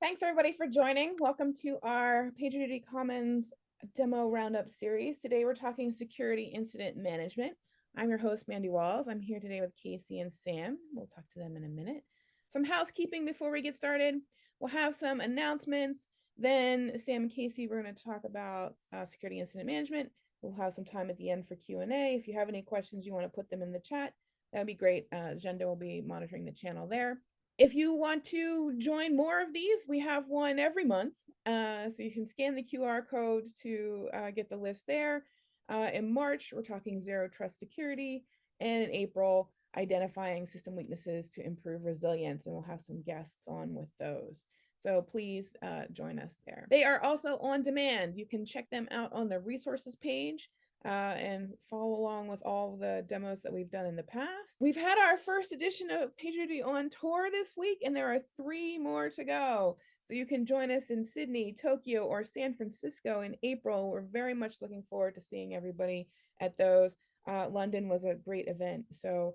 Thanks everybody for joining. Welcome to our PagerDuty Commons Demo Roundup series. Today we're talking security incident management. I'm your host, Mandy Walls. I'm here today with Casey and Sam. We'll talk to them in a minute. Some housekeeping before we get started. We'll have some announcements. Then Sam and Casey, we're going to talk about security incident management. We'll have some time at the end for Q&A. If you have any questions, you want to put them in the chat, that would be great. Jenda will be monitoring the channel there. If you want to join more of these, we have one every month. So you can scan the QR code to get the list there. In March, we're talking zero trust security. And in April, identifying system weaknesses to improve resilience. And we'll have some guests on with those. So please join us there. They are also on demand. You can check them out on the resources page. And follow along with all the demos that we've done in the past. We've had our first edition of PagerDuty on tour this week, and there are 3 more to go. So you can join us in Sydney, Tokyo, or San Francisco in April. We're very much looking forward to seeing everybody at those. London was a great event, so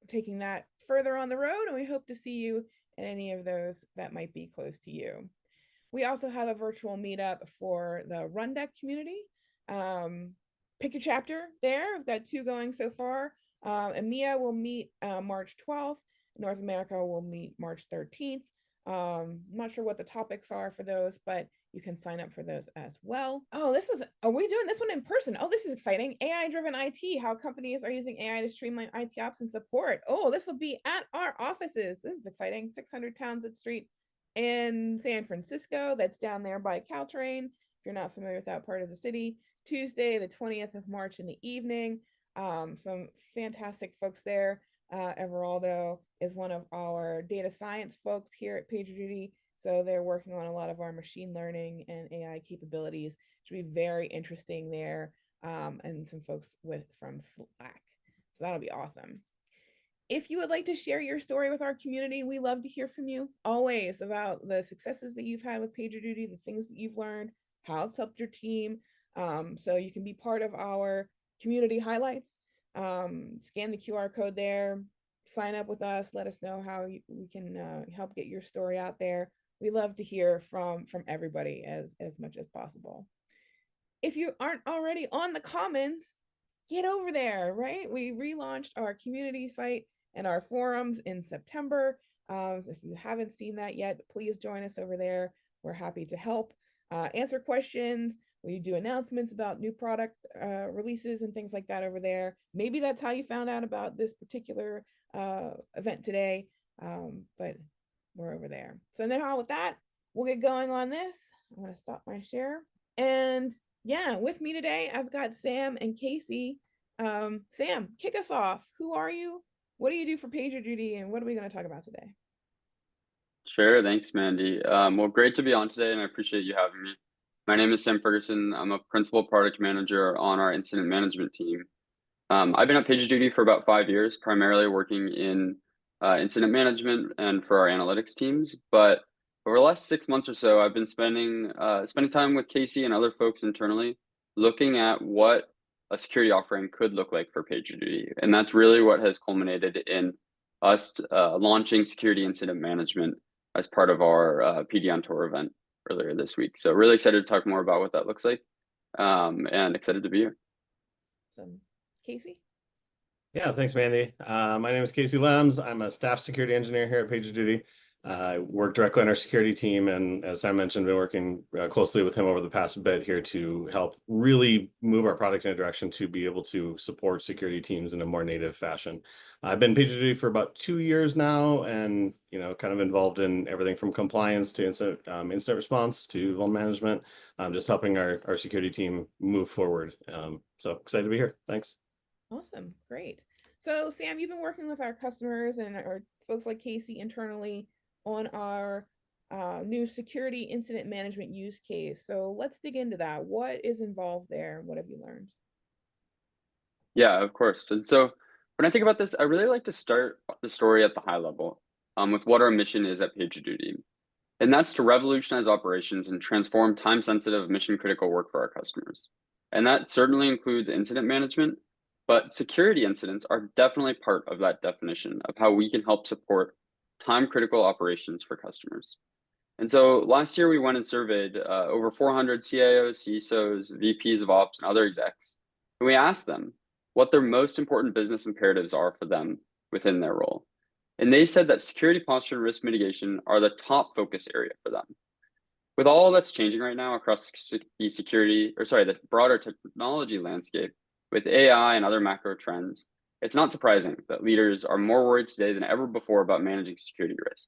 taking that further on the road, and we hope to see you at any of those that might be close to you. We also have a virtual meetup for the Rundeck community. Pick your chapter there. We've got 2 going so far. EMEA will meet March 12th. North America will meet March 13th. I'm not sure what the topics are for those, but you can sign up for those as well. Oh, are we doing this one in person? Oh, this is exciting. AI-driven IT, how companies are using AI to streamline IT ops and support. Oh, this will be at our offices. This is exciting. 600 Townsend Street in San Francisco. That's down there by Caltrain. If you're not familiar with that part of the city. Tuesday, the 20th of March in the evening. Some fantastic folks there. Everaldo is one of our data science folks here at PagerDuty. So they're working on a lot of our machine learning and AI capabilities. It should be very interesting there. And some folks from Slack. So that'll be awesome. If you would like to share your story with our community, we love to hear from you always about the successes that you've had with PagerDuty, the things that you've learned, how it's helped your team. So you can be part of our community highlights. Scan the QR code there, sign up with us, let us know how we can help get your story out there. We love to hear from everybody as much as possible. If you aren't already on the Commons, get over there, right? We relaunched our community site and our forums in September. If you haven't seen that yet, please join us over there. We're happy to help answer questions. We do announcements about new product releases and things like that over there. Maybe that's how you found out about this particular event today, but we're over there. So now with that, we'll get going on this. I'm going to stop my share. And yeah, with me today, I've got Sam and Casey. Sam, kick us off. Who are you? What do you do for PagerDuty? And what are we going to talk about today? Sure, thanks, Mandy. Well, great to be on today, and I appreciate you having me. My name is Sam Ferguson. I'm a principal product manager on our incident management team. I've been at PagerDuty for about 5 years, primarily working in incident management and for our analytics teams. But over the last 6 months or so, I've been spending time with Casey and other folks internally, looking at what a security offering could look like for PagerDuty, and that's really what has culminated in us launching security incident management as part of our PD on Tour event earlier this week. So really excited to talk more about what that looks like, and excited to be here. Awesome. Casey? Yeah, thanks, Mandy. My name is Casey Clems. I'm a staff security engineer here at PagerDuty. I work directly on our security team, and as Sam mentioned, been working closely with him over the past bit here to help really move our product in a direction to be able to support security teams in a more native fashion. I've been PagerDuty for about 2 years now, and kind of involved in everything from compliance to incident response to vulnerability management, just helping our security team move forward. So excited to be here. Thanks. Awesome. Great. So Sam, you've been working with our customers and our folks like Casey internally on our new security incident management use case. So let's dig into that. What is involved there? What have you learned? Yeah, of course. And so when I think about this, I really like to start the story at the high level with what our mission is at PagerDuty. And that's to revolutionize operations and transform time-sensitive mission-critical work for our customers. And that certainly includes incident management, but security incidents are definitely part of that definition of how we can help support time-critical operations for customers. And so last year we went and surveyed over 400 CIOs, CISOs, VPs of ops, and other execs. And we asked them what their most important business imperatives are for them within their role. And they said that security posture and risk mitigation are the top focus area for them. With all that's changing right now across the broader technology landscape, with AI and other macro trends, it's not surprising that leaders are more worried today than ever before about managing security risk.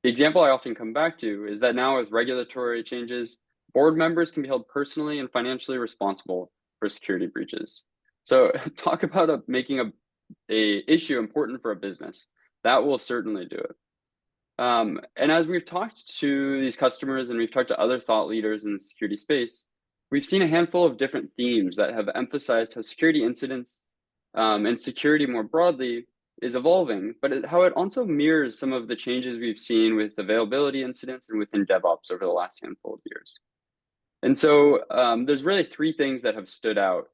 The example I often come back to is that now with regulatory changes, board members can be held personally and financially responsible for security breaches. So talk about making a issue important for a business. That will certainly do it. And as we've talked to these customers and we've talked to other thought leaders in the security space, we've seen a handful of different themes that have emphasized how security incidents and security more broadly is evolving, but how it also mirrors some of the changes we've seen with availability incidents and within DevOps over the last handful of years. And so there's really three things that have stood out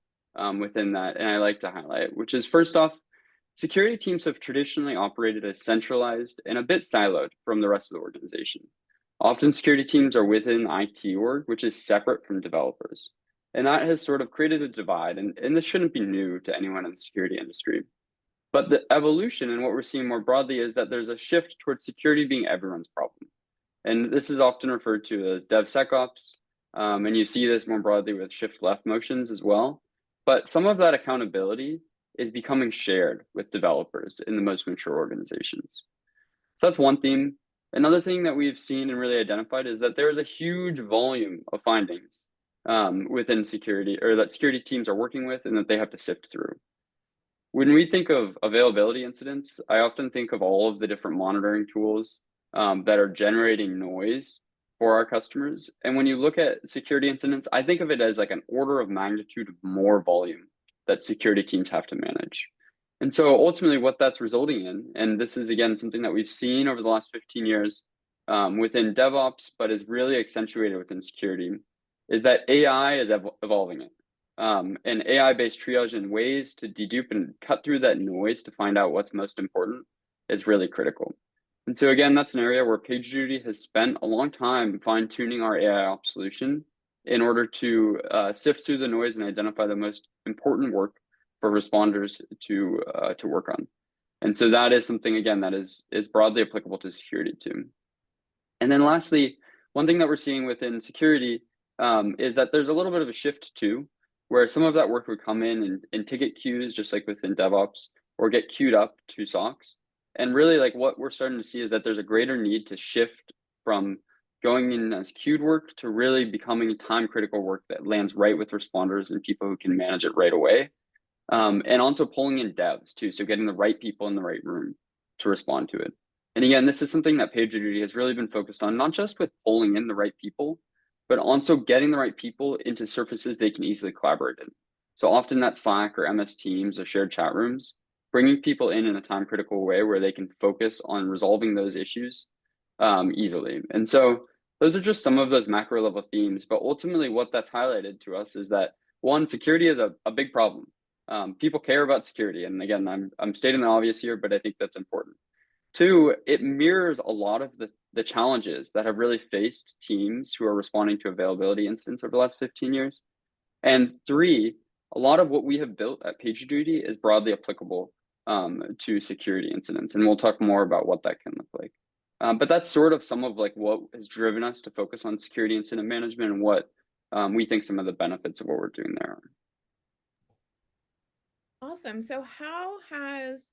within that, and I like to highlight, which is first off, security teams have traditionally operated as centralized and a bit siloed from the rest of the organization. Often security teams are within IT org, which is separate from developers. And that has sort of created a divide, and this shouldn't be new to anyone in the security industry. But the evolution and what we're seeing more broadly is that there's a shift towards security being everyone's problem. And this is often referred to as DevSecOps, and you see this more broadly with shift left motions as well. But some of that accountability is becoming shared with developers in the most mature organizations. So that's one theme. Another thing that we've seen and really identified is that there is a huge volume of findings within security, or that security teams are working with and that they have to sift through. When we think of availability incidents, I often think of all of the different monitoring tools that are generating noise for our customers. And when you look at security incidents, I think of it as like an order of magnitude of more volume that security teams have to manage. And so ultimately what that's resulting in, and this is again something that we've seen over the last 15 years within DevOps, but is really accentuated within security, is that AI is evolving it. And AI-based triage and ways to dedupe and cut through that noise to find out what's most important is really critical. And so again, that's an area where PagerDuty has spent a long time fine-tuning our AIOps solution in order to sift through the noise and identify the most important work for responders to work on. And so that is something, again, that is broadly applicable to security too. And then lastly, one thing that we're seeing within security is that there's a little bit of a shift too, where some of that work would come in ticket queues, just like within DevOps, or get queued up to SOCs. And really like what we're starting to see is that there's a greater need to shift from going in as queued work to really becoming time critical work that lands right with responders and people who can manage it right away. And also pulling in devs too, so getting the right people in the right room to respond to it. And again, this is something that PagerDuty has really been focused on, not just with pulling in the right people, but also getting the right people into surfaces they can easily collaborate in. So often that's Slack or MS Teams or shared chat rooms, bringing people in a time critical way where they can focus on resolving those issues easily. And so those are just some of those macro level themes, but ultimately what that's highlighted to us is that one, security is a big problem. People care about security. And again, I'm stating the obvious here, but I think that's important. Two, it mirrors a lot of the challenges that have really faced teams who are responding to availability incidents over the last 15 years. And three, a lot of what we have built at PagerDuty is broadly applicable to security incidents. And we'll talk more about what that can look like. But that's sort of some of like what has driven us to focus on security incident management and what we think some of the benefits of what we're doing there are. Awesome. So how has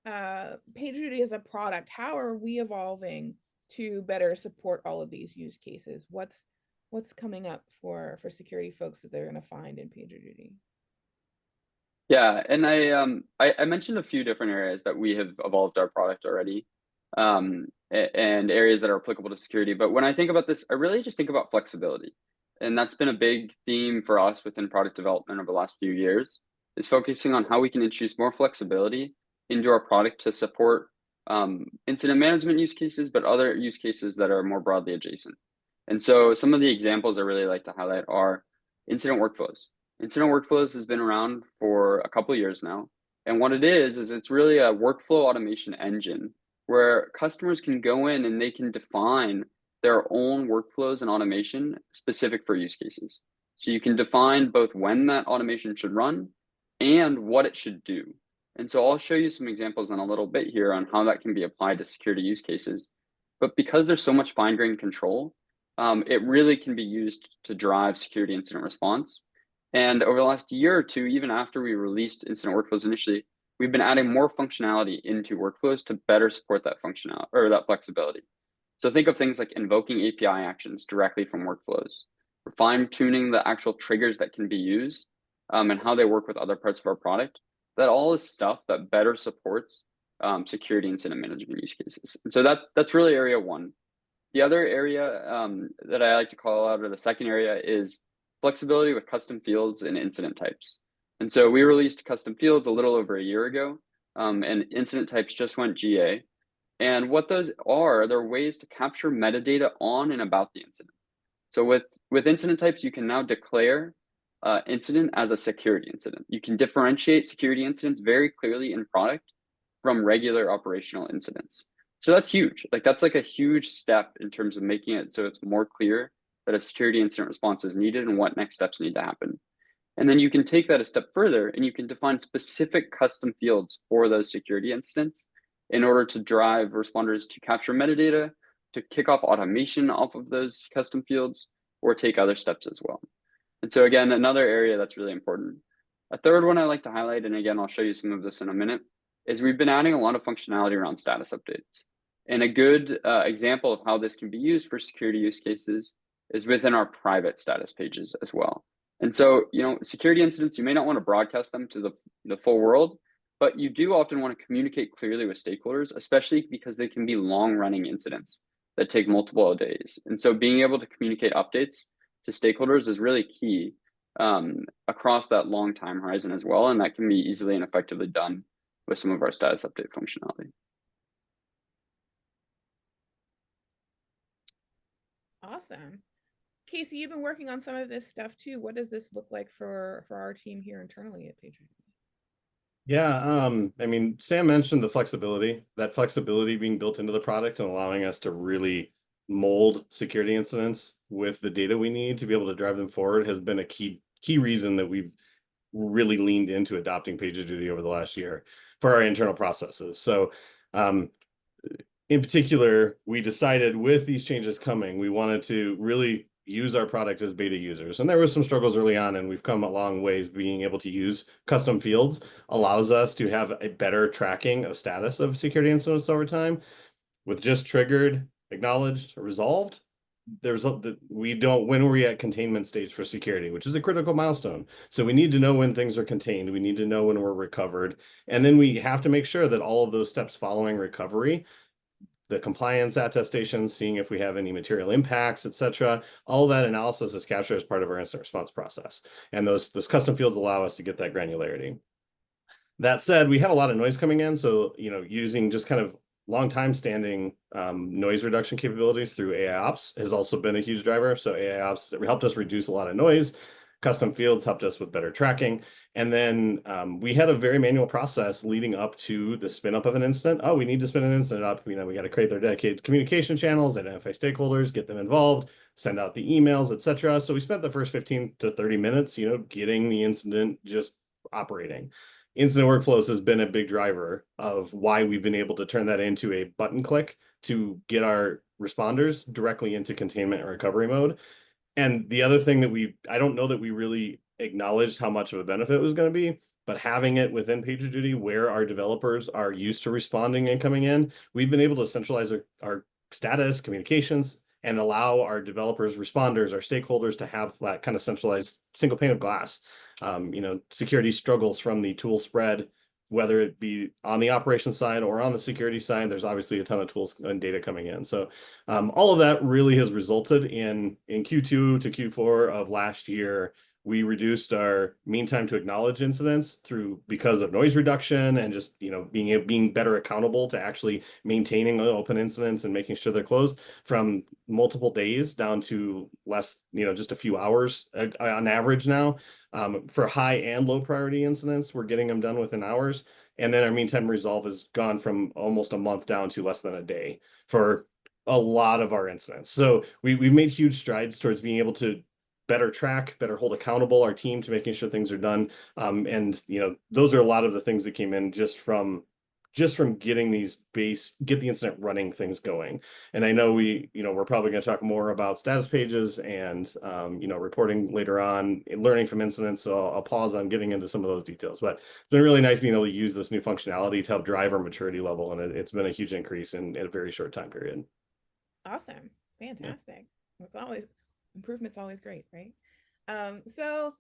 PagerDuty as a product, how are we evolving to better support all of these use cases? What's coming up for security folks that they're going to find in PagerDuty? Yeah, and I mentioned a few different areas that we have evolved our product already, and areas that are applicable to security. But when I think about this, I really just think about flexibility. And that's been a big theme for us within product development over the last few years, is focusing on how we can introduce more flexibility into our product to support incident management use cases, but other use cases that are more broadly adjacent. And so some of the examples I really like to highlight are incident workflows. Incident workflows has been around for a couple of years now. And what it is it's really a workflow automation engine where customers can go in and they can define their own workflows and automation specific for use cases. So you can define both when that automation should run and what it should do. And so I'll show you some examples in a little bit here on how that can be applied to security use cases. But because there's so much fine-grained control, it really can be used to drive security incident response. And over the last year or two, even after we released incident workflows initially, we've been adding more functionality into workflows to better support that functionality or that flexibility. So think of things like invoking API actions directly from workflows, fine-tuning the actual triggers that can be used, and how they work with other parts of our product. That all is stuff that better supports security incident management use cases. And so that's really area one. The other area that I like to call out, or the second area, is flexibility with custom fields and incident types. And so we released custom fields a little over a year ago, and incident types just went GA. And what those are, they're ways to capture metadata on and about the incident. So with incident types, you can now declare incident as a security incident. You can differentiate security incidents very clearly in product from regular operational incidents. So that's huge. Like that's like a huge step in terms of making it so it's more clear that a security incident response is needed and what next steps need to happen. And then you can take that a step further and you can define specific custom fields for those security incidents in order to drive responders to capture metadata, to kick off automation off of those custom fields, or take other steps as well. And so again, another area that's really important. A third one I like to highlight, and again, I'll show you some of this in a minute, is we've been adding a lot of functionality around status updates. And a good example of how this can be used for security use cases is within our private status pages as well. And so, security incidents, you may not want to broadcast them to the full world, but you do often want to communicate clearly with stakeholders, especially because they can be long-running incidents that take multiple days. And so being able to communicate updates to stakeholders is really key across that long time horizon as well. And that can be easily and effectively done with some of our status update functionality. Awesome. Casey, you've been working on some of this stuff too. What does this look like for our team here internally at PagerDuty? Yeah, I mean, Sam mentioned the flexibility, that flexibility being built into the product and allowing us to really mold security incidents with the data we need to be able to drive them forward has been a key reason that we've really leaned into adopting PagerDuty over the last year for our internal processes. So in particular, we decided with these changes coming, we wanted to really use our product as beta users. And there were some struggles early on, and we've come a long ways. Being able to use custom fields allows us to have a better tracking of status of security incidents over time. With just triggered, acknowledged, resolved, when we're at containment stage for security, which is a critical milestone. So we need to know when things are contained. We need to know when we're recovered. And then we have to make sure that all of those steps following recovery, the compliance attestations, seeing if we have any material impacts, etc. All that analysis is captured as part of our incident response process. And those custom fields allow us to get that granularity. That said, we had a lot of noise coming in. So, using just kind of long time standing noise reduction capabilities through AIOps has also been a huge driver. So AIOps helped us reduce a lot of noise. Custom fields helped us with better tracking. And then we had a very manual process leading up to the spin up of an incident. Oh, we need to spin an incident up. We got to create their dedicated communication channels, identify stakeholders, get them involved, send out the emails, etc. So we spent the first 15 to 30 minutes, getting the incident just operating. Incident workflows has been a big driver of why we've been able to turn that into a button click to get our responders directly into containment and recovery mode. And the other thing that I don't know that we really acknowledged how much of a benefit it was going to be, but having it within PagerDuty where our developers are used to responding and coming in, we've been able to centralize our status, communications, and allow our developers, responders, our stakeholders to have that kind of centralized single pane of glass. Security struggles from the tool spread, whether it be on the operations side or on the security side. There's obviously a ton of tools and data coming in. So all of that really has resulted in Q2 to Q4 of last year, we reduced our mean time to acknowledge incidents because of noise reduction and just being better accountable to actually maintaining the open incidents and making sure they're closed from multiple days down to less, just a few hours on average now. For high and low priority incidents, we're getting them done within hours. And then our mean time resolve has gone from almost a month down to less than a day. For a lot of our incidents. So we've made huge strides towards being able to better track, better hold accountable our team to making sure things are done. And those are a lot of the things that came in just from getting get the incident running things going. And I know we're probably going to talk more about status pages and reporting later on, learning from incidents. So I'll pause on getting into some of those details. But it's been really nice being able to use this new functionality to help drive our maturity level, and it's been a huge increase in a very short time period. Awesome. Fantastic. It's always improvement's always great, right? So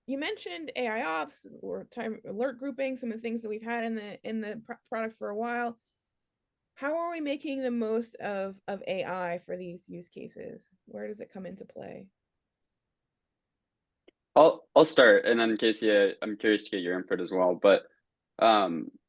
you mentioned AI ops or time alert grouping, some of the things that we've had in the product for a while. How are we making the most of AI for these use cases? Where does it come into play? I'll start, and then Casey, I'm curious to get your input as well. But I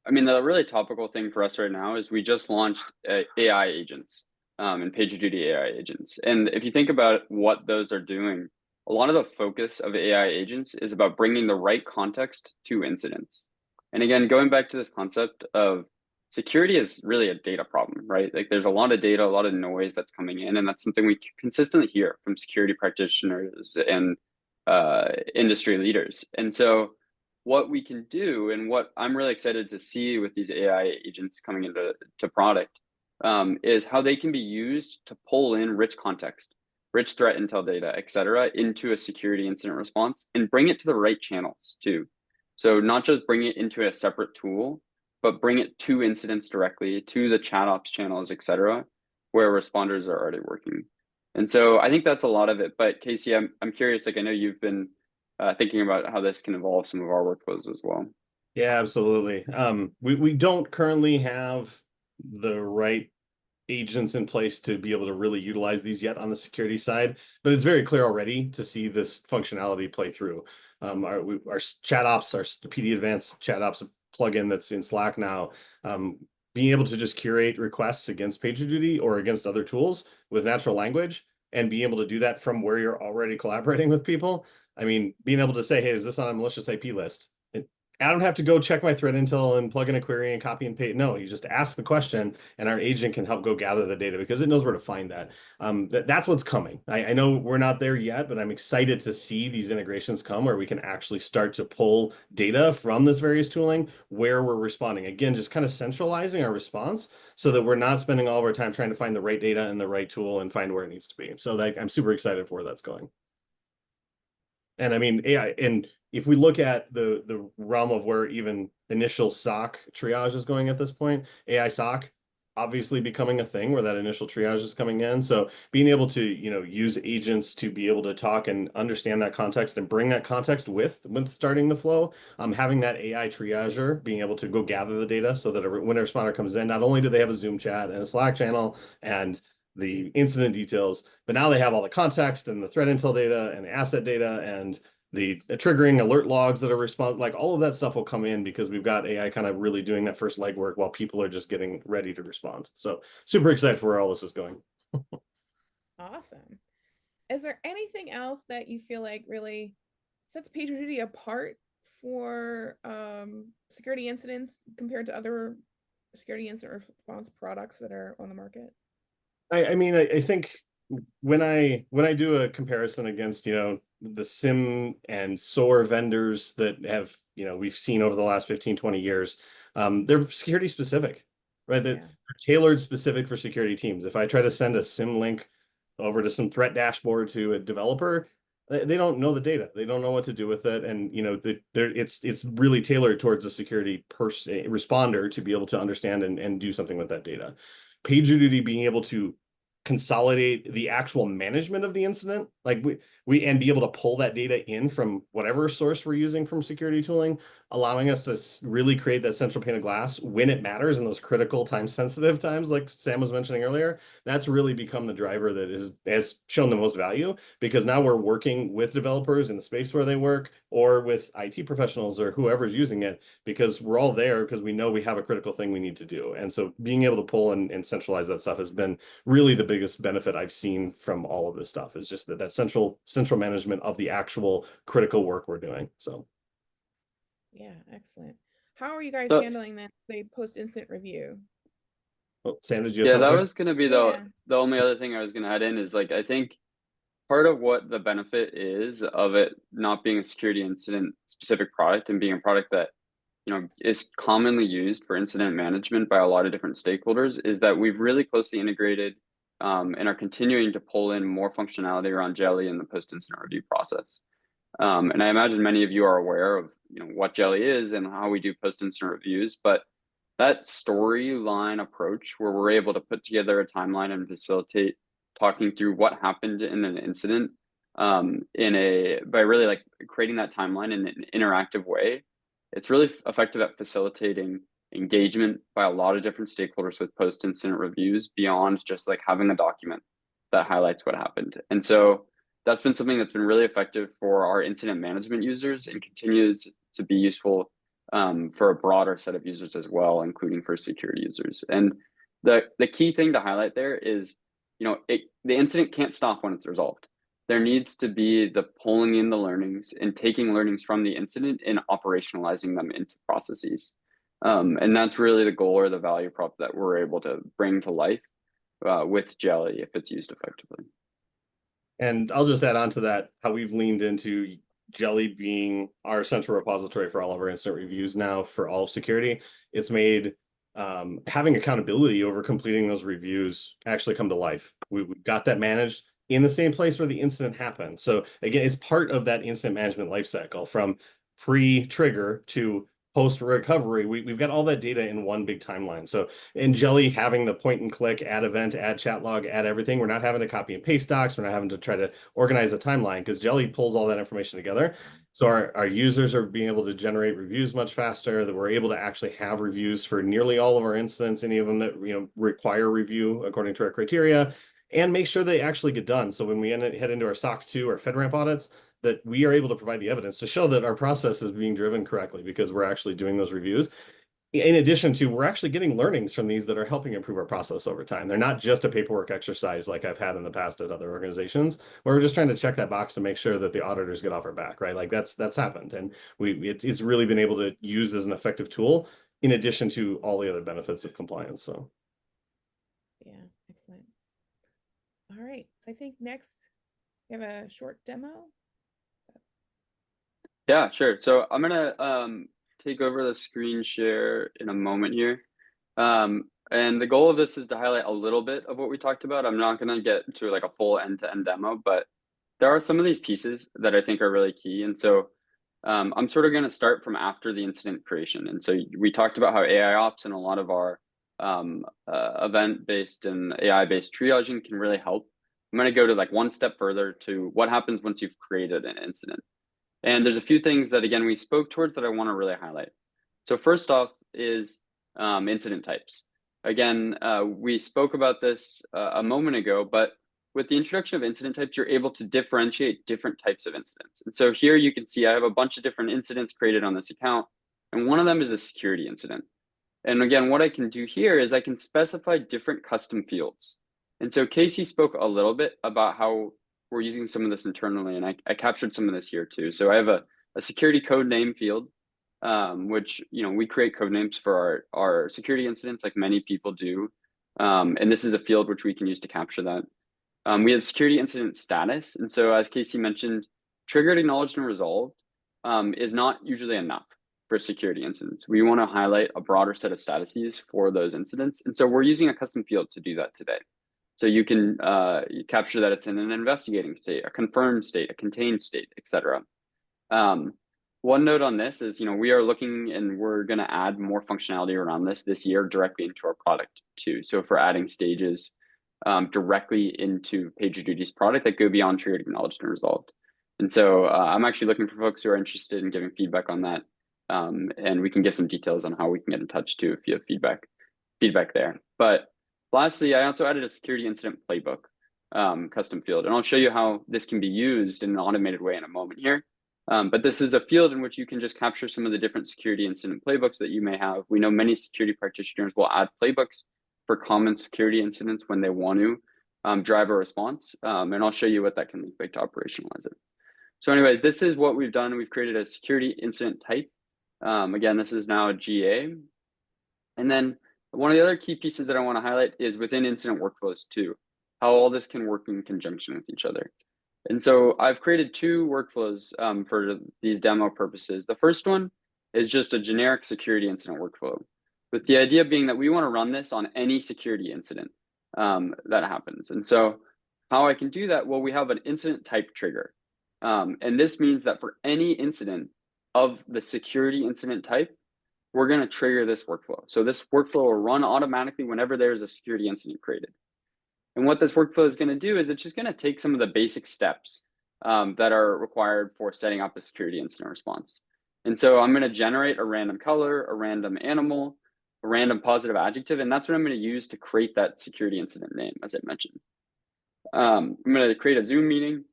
mean, the really topical thing for us right now is we just launched AI agents and PagerDuty AI agents. And if you think about what those are doing, a lot of the focus of AI agents is about bringing the right context to incidents. And again, going back to this concept of security is really a data problem, right? Like there's a lot of data, a lot of noise that's coming in, and that's something we consistently hear from security practitioners and industry leaders. And so what we can do, and what I'm really excited to see with these AI agents coming into product, is how they can be used to pull in rich context, rich threat intel data, et cetera, into a security incident response and bring it to the right channels too. So not just bring it into a separate tool, but bring it to incidents directly, to the chat ops channels, et cetera, where responders are already working. And so I think that's a lot of it. But Casey, I'm curious, like I know you've been thinking about how this can evolve some of our workflows as well. Yeah, absolutely. We don't currently have the right agents in place to be able to really utilize these yet on the security side, but it's very clear already to see this functionality play through. Our chat ops, our PD Advanced chat ops plugin that's in Slack now, being able to just curate requests against PagerDuty or against other tools with natural language and being able to do that from where you're already collaborating with people. I mean, being able to say, hey, is this on a malicious IP list? I don't have to go check my threat intel and plug in a query and copy and paste. No, you just ask the question and our agent can help go gather the data because it knows where to find that. That's what's coming. I know we're not there yet, but I'm excited to see these integrations come where we can actually start to pull data from this various tooling where we're responding. Again, just kind of centralizing our response so that we're not spending all of our time trying to find the right data in the right tool and find where it needs to be. So I'm super excited for where that's going. And I mean, AI, and if we look at the realm of where even initial SOC triage is going at this point, AI SOC obviously becoming a thing where that initial triage is coming in. So being able to, use agents to be able to talk and understand that context and bring that context with starting the flow, having that AI triager being able to go gather the data so that when a responder comes in, not only do they have a Zoom chat and a Slack channel and the incident details, but now they have all the context and the threat intel data and the asset data and the triggering alert logs that are like all of that stuff will come in because we've got AI kind of really doing that first legwork while people are just getting ready to respond. So super excited for where all this is going. Awesome. Is there anything else that you feel like really sets PagerDuty apart for security incidents compared to other security incident response products that are on the market? I mean, I think when I do a comparison against, the SIM and SOAR vendors that have, we've seen over the last 15, 20 years, they're security specific, right? They're tailored specific for security teams. If I try to send a SIM link over to some threat dashboard to a developer, they don't know the data. They don't know what to do with it. And, it's really tailored towards a security responder to be able to understand and do something with that data. PagerDuty being able to consolidate the actual management of the incident, like we and be able to pull that data in from whatever source we're using from security tooling, allowing us to really create that central pane of glass when it matters in those critical time sensitive times, like Sam was mentioning earlier. That's really become the driver that has shown the most value, because now we're working with developers in the space where they work or with IT professionals or whoever's using it, because we're all there because we know we have a critical thing we need to do. And so being able to pull and centralize that stuff has been really the biggest benefit I've seen from all of this stuff, is just that central management of the actual critical work we're doing. So yeah, excellent. How are you guys handling that, say, post-incident review? Oh, Sam, did you have Yeah, that something? was going to be Yeah. the only other thing I was going to add in is like I think part of what the benefit is of it not being a security incident specific product and being a product that is commonly used for incident management by a lot of different stakeholders is that we've really closely integrated and are continuing to pull in more functionality around Jelly in the post-incident review process. And I imagine many of you are aware of what Jelly is and how we do post-incident reviews, but that storyline approach where we're able to put together a timeline and facilitate talking through what happened in an incident by really like creating that timeline in an interactive way, it's really effective at facilitating engagement by a lot of different stakeholders with post-incident reviews beyond just like having a document that highlights what happened. And so that's been something that's been really effective for our incident management users and continues to be useful for a broader set of users as well, including for security users. And the key thing to highlight there is, the incident can't stop when it's resolved. There needs to be the pulling in the learnings and taking learnings from the incident and operationalizing them into processes. And that's really the goal or the value prop that we're able to bring to life with Jelly if it's used effectively. And I'll just add on to that how we've leaned into Jelly being our central repository for all of our incident reviews now for all of security. It's made having accountability over completing those reviews actually come to life. We've got that managed in the same place where the incident happened. So again, it's part of that incident management lifecycle from pre-trigger to post-recovery. We've got all that data in one big timeline. So in Jelly, having the point and click, add event, add chat log, add everything, we're not having to copy and paste docs. We're not having to try to organize a timeline because Jelly pulls all that information together. So our users are being able to generate reviews much faster, that we're able to actually have reviews for nearly all of our incidents, any of them that require review according to our criteria, and make sure they actually get done. So when we head into our SOC 2 or FedRAMP audits, that we are able to provide the evidence to show that our process is being driven correctly because we're actually doing those reviews. In addition to, we're actually getting learnings from these that are helping improve our process over time. They're not just a paperwork exercise like I've had in the past at other organizations where we're just trying to check that box to make sure that the auditors get off our back, right? Like that's happened. And it's really been able to use as an effective tool in addition to all the other benefits of compliance. So Yeah, excellent. All right. I think next we have a short demo. Yeah, sure. So I'm gonna take over the screen share in a moment here. And the goal of this is to highlight a little bit of what we talked about. I'm not gonna get to like a full end-to-end demo, but there are some of these pieces that I think are really key. And so I'm sort of gonna start from after the incident creation. And so we talked about how AI ops and a lot of our event-based and AI-based triaging can really help. I'm gonna go to like one step further to what happens once you've created an incident. And there's a few things that, again, we spoke towards that I want to really highlight. So first off is incident types. Again, we spoke about this a moment ago, but with the introduction of incident types, you're able to differentiate different types of incidents. And so here you can see I have a bunch of different incidents created on this account, and one of them is a security incident. And again, what I can do here is I can specify different custom fields. And so Casey spoke a little bit about how we're using some of this internally, and I captured some of this here too. So I have a security code name field, which we create code names for our security incidents, like many people do, and this is a field which we can use to capture that. We have security incident status, and so as Casey mentioned, triggered, acknowledged, and resolved is not usually enough for security incidents. We want to highlight a broader set of statuses for those incidents, and so we're using a custom field to do that today. So you can capture that it's in an investigating state, a confirmed state, a contained state, etc. One note on this is, we are looking and we're going to add more functionality around this year directly into our product too. So if we're adding stages directly into PagerDuty's product that go beyond triggered, acknowledged, and resolved. And so I'm actually looking for folks who are interested in giving feedback on that. And we can get some details on how we can get in touch too if you have feedback there. But lastly, I also added a security incident playbook custom field, and I'll show you how this can be used in an automated way in a moment here. But this is a field in which you can just capture some of the different security incident playbooks that you may have. We know many security practitioners will add playbooks for common security incidents when they want to drive a response, and I'll show you what that can look like to operationalize it. So anyways, this is what we've done. We've created a security incident type. Again, this is now a GA. And then One of the other key pieces that I want to highlight is within incident workflows too, how all this can work in conjunction with each other. And so I've created two workflows for these demo purposes. The first one is just a generic security incident workflow, with the idea being that we want to run this on any security incident that happens. And so how I can do that, well, we have an incident type trigger. And this means that for any incident of the security incident type, we're going to trigger this workflow. So this workflow will run automatically whenever there's a security incident created. And what this workflow is going to do is it's just going to take some of the basic steps that are required for setting up a security incident response. And so I'm going to generate a random color, a random animal, a random positive adjective, and that's what I'm going to use to create that security incident name, as I mentioned. I'm going to create a Zoom meeting,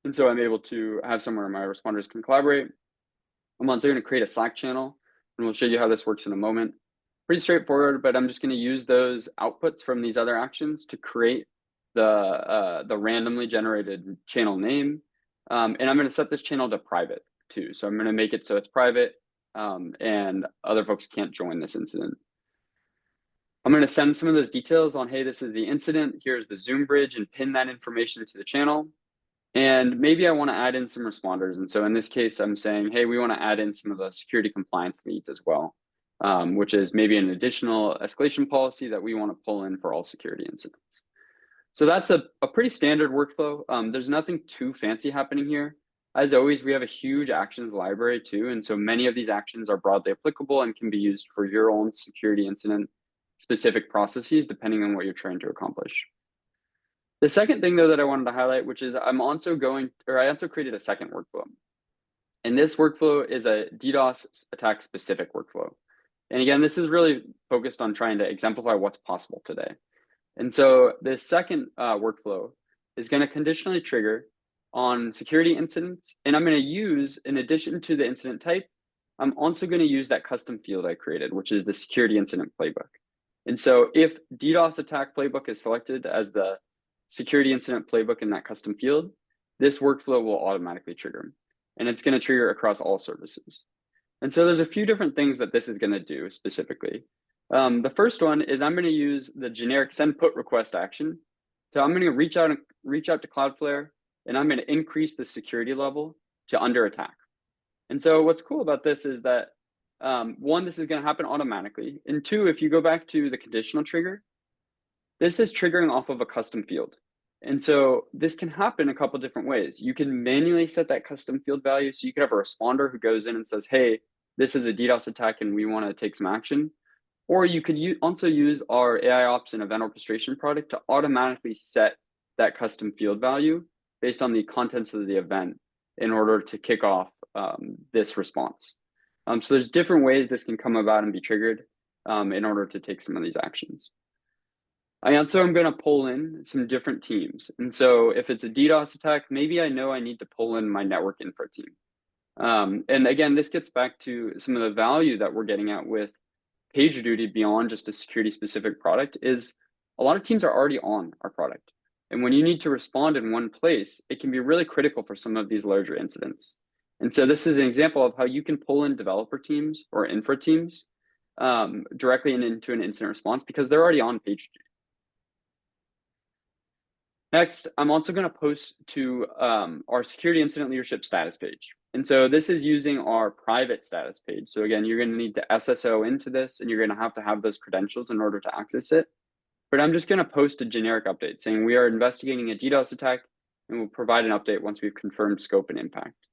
and so I'm able to have somewhere my responders can collaborate. I'm also going to create a Slack channel, and we'll show you how this works in a moment. Pretty straightforward, but I'm just going to use those outputs from these other actions to create the randomly generated channel name. And I'm going to set this channel to private too. So I'm going to make it so it's private and other folks can't join this incident. I'm going to send some of those details on, hey, this is the incident, here's the Zoom bridge, and pin that information to the channel. And maybe I want to add in some responders. And so in this case, I'm saying, hey, we want to add in some of the security compliance leads as well, which is maybe an additional escalation policy that we want to pull in for all security incidents. So that's a pretty standard workflow. There's nothing too fancy happening here. As always, we have a huge actions library too. And so many of these actions are broadly applicable and can be used for your own security incident specific processes, depending on what you're trying to accomplish. The second thing though that I wanted to highlight, which is I also created a second workflow. And this workflow is a DDoS attack specific workflow. And again, this is really focused on trying to exemplify what's possible today. And so this second workflow is going to conditionally trigger on security incidents. And I'm going to use, in addition to the incident type, I'm also going to use that custom field I created, which is the security incident playbook. And so if DDoS attack playbook is selected as the security incident playbook in that custom field, this workflow will automatically trigger. And it's going to trigger across all services. And so there's a few different things that this is going to do specifically. The first one is I'm going to use the generic send put request action. So I'm going to reach out to Cloudflare, and I'm going to increase the security level to under attack. And so what's cool about this is that one, this is going to happen automatically. And two, if you go back to the conditional trigger, this is triggering off of a custom field. And so this can happen a couple different ways. You can manually set that custom field value. So you could have a responder who goes in and says, hey, this is a DDoS attack and we want to take some action. Or you could also use our AIOps and event orchestration product to automatically set that custom field value based on the contents of the event in order to kick off this response. So there's different ways this can come about and be triggered in order to take some of these actions. I also am going to pull in some different teams. And so if it's a DDoS attack, maybe I know I need to pull in my network infra team. And again, this gets back to some of the value that we're getting at with PagerDuty beyond just a security specific product is a lot of teams are already on our product. And when you need to respond in one place, it can be really critical for some of these larger incidents. And so this is an example of how you can pull in developer teams or infra teams directly into an incident response because they're already on PagerDuty. Next, I'm also going to post to our security incident leadership status page. And so this is using our private status page. So again, you're going to need to SSO into this and you're going to have those credentials in order to access it. But I'm just going to post a generic update saying we are investigating a DDoS attack and we'll provide an update once we've confirmed scope and impact.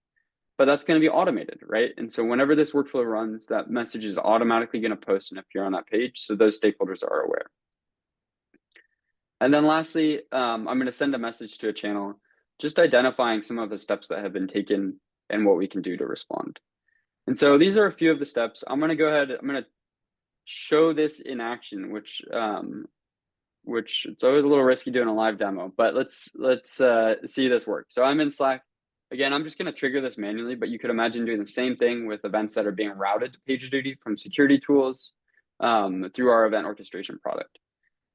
But that's going to be automated, right? And so whenever this workflow runs, that message is automatically going to post and appear on that page. So those stakeholders are aware. And then lastly, I'm going to send a message to a channel, just identifying some of the steps that have been taken and what we can do to respond. And so these are a few of the steps. I'm going to go ahead, I'm going to show this in action, which it's always a little risky doing a live demo, but let's see this work. So I'm in Slack. Again, I'm just going to trigger this manually, but you could imagine doing the same thing with events that are being routed to PagerDuty from security tools through our event orchestration product.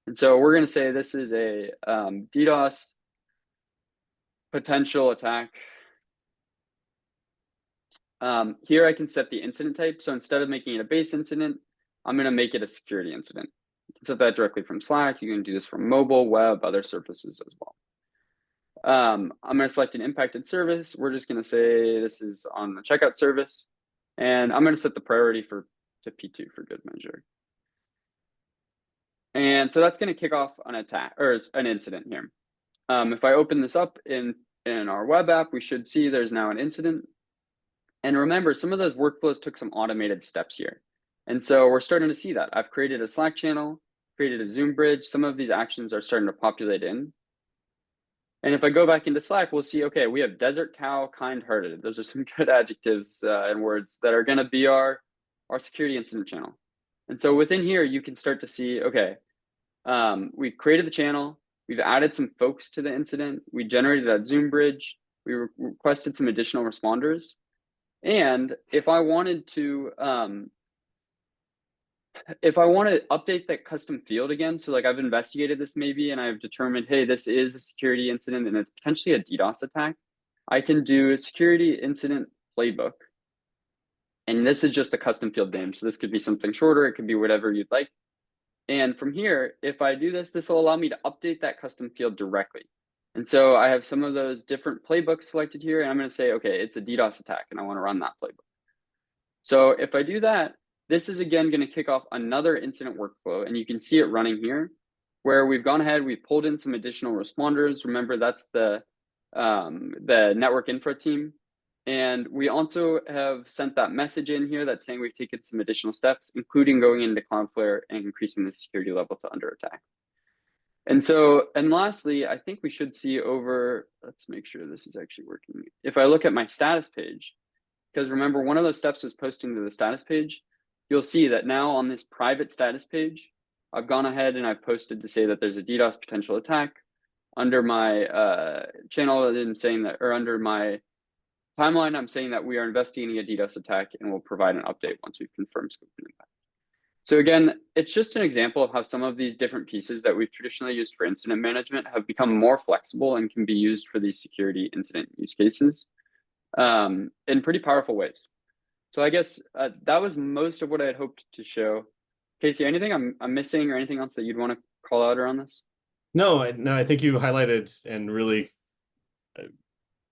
And so we're going to say this is a DDoS potential attack. Here I can set the incident type. So instead of making it a base incident, I'm going to make it a security incident. set that directly from Slack. You can do this from mobile, web, other surfaces as well. I'm going to select an impacted service. We're just going to say this is on the checkout service. And I'm going to set the priority to P2 for good measure. And so that's going to kick off an attack or an incident here. If I open this up in our web app, we should see there's now an incident. And remember, some of those workflows took some automated steps here. And so we're starting to see that. I've created a Slack channel, created a Zoom bridge. Some of these actions are starting to populate in. And if I go back into Slack, we'll see, okay, we have desert cow, kind-hearted. Those are some good adjectives and words that are going to be our security incident channel. And so within here, you can start to see, okay, we created the channel. We've added some folks to the incident. We generated that Zoom bridge. We requested some additional responders. And if I wanted to update that custom field again, so like I've investigated this maybe, and I've determined, hey, this is a security incident and it's potentially a DDoS attack, I can do a security incident playbook. And this is just a custom field name. So this could be something shorter. It could be whatever you'd like. And from here, if I do this, this will allow me to update that custom field directly. And so I have some of those different playbooks selected here, and I'm going to say, okay, it's a DDoS attack, and I want to run that playbook. So if I do that, this is again going to kick off another incident workflow, and you can see it running here, where we've gone ahead, we've pulled in some additional responders. Remember, that's the network infra team. And we also have sent that message in here that's saying we've taken some additional steps, including going into Cloudflare and increasing the security level to under attack. And so, and lastly, I think we should see over, let's make sure this is actually working. If I look at my status page, because remember, one of those steps was posting to the status page, you'll see that now on this private status page, I've gone ahead and I've posted to say that there's a DDoS potential attack. Under my channel, I'm saying that, or under my timeline, I'm saying that we are investigating a DDoS attack and we'll provide an update once we've confirmed scope and impact. So again, it's just an example of how some of these different pieces that we've traditionally used for incident management have become more flexible and can be used for these security incident use cases in pretty powerful ways. So I guess that was most of what I had hoped to show. Casey, anything I'm missing or anything else that you'd want to call out around this? No, I think you highlighted and really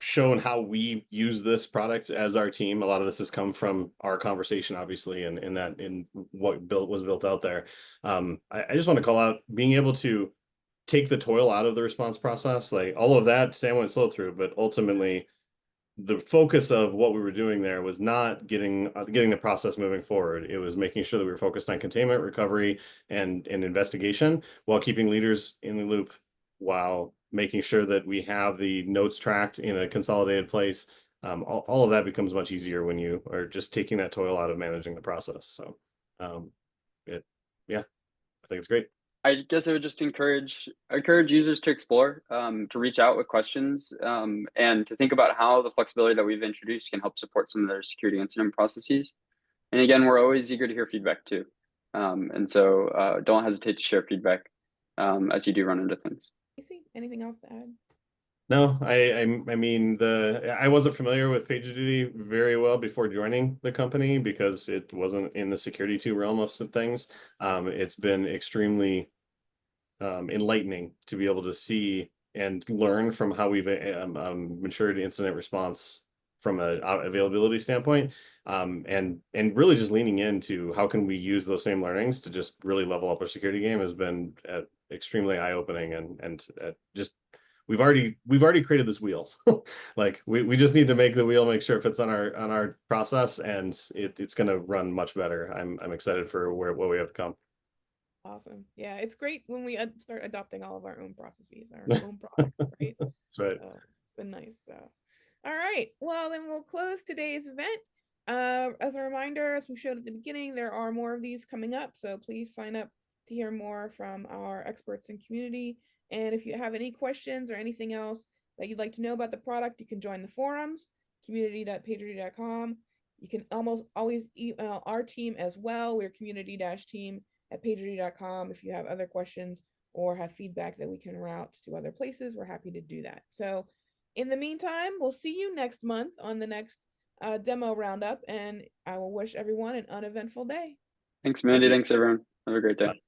shown how we use this product as our team. A lot of this has come from our conversation, obviously, and in what was built out there. I just want to call out being able to take the toil out of the response process. Like all of that, Sam went slow through, but ultimately the focus of what we were doing there was not getting the process moving forward. It was making sure that we were focused on containment, recovery, and investigation, while keeping leaders in the loop, while making sure that we have the notes tracked in a consolidated place. All of that becomes much easier when you are just taking that toil out of managing the process. So, yeah, I think it's great. I guess I would just encourage users to explore, to reach out with questions, and to think about how the flexibility that we've introduced can help support some of their security incident processes. And again, we're always eager to hear feedback too. And so don't hesitate to share feedback as you do run into things. Anything else to add? No, I mean, I wasn't familiar with PagerDuty very well before joining the company because it wasn't in the security 2 realm of some things. It's been extremely enlightening to be able to see and learn from how we've matured incident response from an availability standpoint, and really just leaning into how can we use those same learnings to just really level up our security game has been extremely eye-opening, and just we've already created this wheel. Like we just need to make the wheel, make sure it fits on our process, and it's going to run much better. I'm excited for what we have to come. Awesome. Yeah, it's great when we start adopting all of our own processes, our own products, right? That's right. So it's been nice. So, all right. Well, then we'll close today's event. As a reminder, as we showed at the beginning, there are more of these coming up. So please sign up to hear more from our experts and community. And if you have any questions or anything else that you'd like to know about the product, you can join the forums, community.pagerduty.com. You can almost always email our team as well. We're community-team@pagerduty.com. If you have other questions or have feedback that we can route to other places, we're happy to do that. So in the meantime, we'll see you next month on the next demo roundup, and I will wish everyone an uneventful day. Thanks, Mandy. Thanks, everyone. Have a great day.